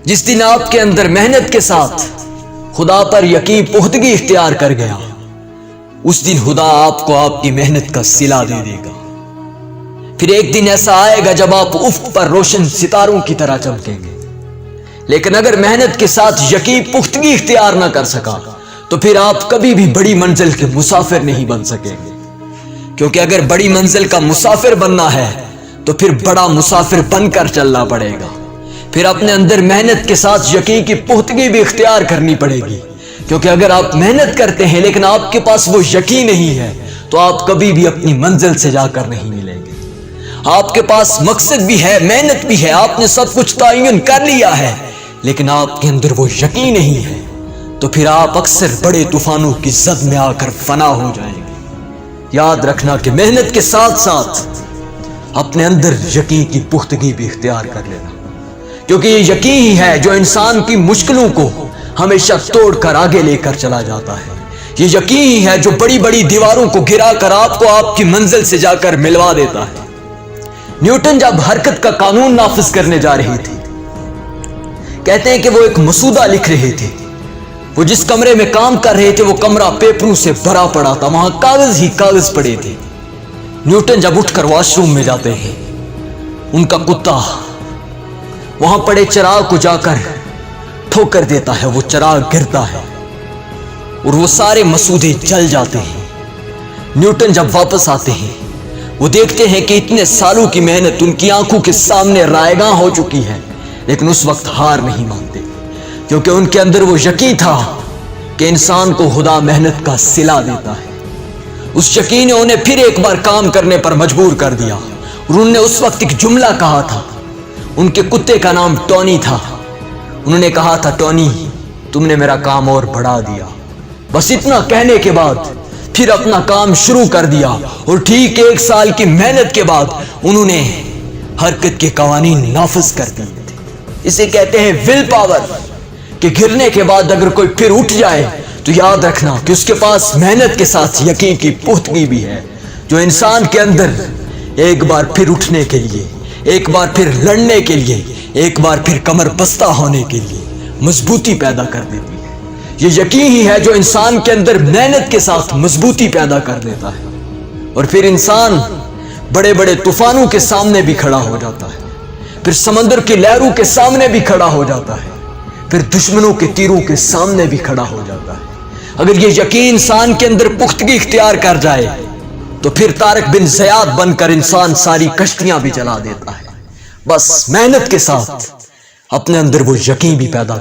جس دن آپ کے اندر محنت کے ساتھ خدا پر یقین پختگی اختیار کر گیا، اس دن خدا آپ کو آپ کی محنت کا صلہ دے دے گا۔ پھر ایک دن ایسا آئے گا جب آپ افق پر روشن ستاروں کی طرح چمکیں گے۔ لیکن اگر محنت کے ساتھ یقین پختگی اختیار نہ کر سکا تو پھر آپ کبھی بھی بڑی منزل کے مسافر نہیں بن سکیں گے، کیونکہ اگر بڑی منزل کا مسافر بننا ہے تو پھر بڑا مسافر بن کر چلنا پڑے گا۔ پھر اپنے اندر محنت کے ساتھ یقین کی پختگی بھی اختیار کرنی پڑے گی، کیونکہ اگر آپ محنت کرتے ہیں لیکن آپ کے پاس وہ یقین نہیں ہے تو آپ کبھی بھی اپنی منزل سے جا کر نہیں ملیں گے۔ آپ کے پاس مقصد بھی ہے، محنت بھی ہے، آپ نے سب کچھ تعین کر لیا ہے، لیکن آپ کے اندر وہ یقین نہیں ہے تو پھر آپ اکثر بڑے طوفانوں کی زد میں آ کر فنا ہو جائیں گے۔ یاد رکھنا کہ محنت کے ساتھ ساتھ اپنے اندر یقین کی پختگی بھی اختیار کر لینا، کیونکہ یہ یقین ہی ہے جو انسان کی مشکلوں کو ہمیشہ توڑ کر آگے لے کر چلا جاتا ہے۔ یہ یقین ہی ہے جو بڑی بڑی دیواروں کو گرا کر آپ کو آپ کی منزل سے جا کر ملوا دیتا ہے۔ نیوٹن جب حرکت کا قانون نافذ کرنے جا رہے تھے، کہتے ہیں کہ وہ ایک مسودہ لکھ رہے تھے۔ وہ جس کمرے میں کام کر رہے تھے وہ کمرہ پیپروں سے بھرا پڑا تھا، وہاں کاغذ ہی کاغذ پڑے تھے۔ نیوٹن جب اٹھ کر واش روم میں جاتے ہیں، ان کا کتا وہاں پڑے چراغ کو جا کر ٹھوکر دیتا ہے، وہ چراغ گرتا ہے اور وہ سارے مسودے جل جاتے ہیں۔ نیوٹن جب واپس آتے ہیں وہ دیکھتے ہیں کہ اتنے سالوں کی محنت ان کی آنکھوں کے سامنے رائیگاں ہو چکی ہے، لیکن اس وقت ہار نہیں مانتے، کیونکہ ان کے اندر وہ یقین تھا کہ انسان کو خدا محنت کا صلہ دیتا ہے۔ اس یقین نے انہیں پھر ایک بار کام کرنے پر مجبور کر دیا، اور انہوں نے اس وقت ایک جملہ کہا تھا۔ ان کے کتے کا نام ٹونی تھا۔ انہوں نے کہا تھا، ٹونی تم نے میرا کام اور بڑھا دیا۔ بس اتنا کہنے کے بعد پھر اپنا کام شروع کر دیا، اور ٹھیک 1 سال کی محنت کے بعد انہوں نے حرکت کے قوانین نافذ کر دیے تھے۔ اسے کہتے ہیں ول پاور، کہ گرنے کے بعد اگر کوئی پھر اٹھ جائے تو یاد رکھنا کہ اس کے پاس محنت کے ساتھ یقین کی پختگی بھی ہے، جو انسان کے اندر ایک بار پھر اٹھنے کے لیے، ایک بار پھر لڑنے کے لیے، ایک بار پھر کمر بستہ ہونے کے لیے مضبوطی پیدا کر دیتی ہے۔ یہ یقین ہی ہے جو انسان کے اندر محنت کے ساتھ مضبوطی پیدا کر دیتا ہے، اور پھر انسان بڑے بڑے طوفانوں کے سامنے بھی کھڑا ہو جاتا ہے، پھر سمندر کی لہروں کے سامنے بھی کھڑا ہو جاتا ہے، پھر دشمنوں کے تیروں کے سامنے بھی کھڑا ہو جاتا ہے۔ اگر یہ یقین انسان کے اندر پختگی اختیار کر جائے تو پھر طارق بن زیاد بن کر انسان ساری کشتیاں بھی چلا دیتا ہے۔ بس محنت کے ساتھ اپنے اندر وہ یقین بھی پیدا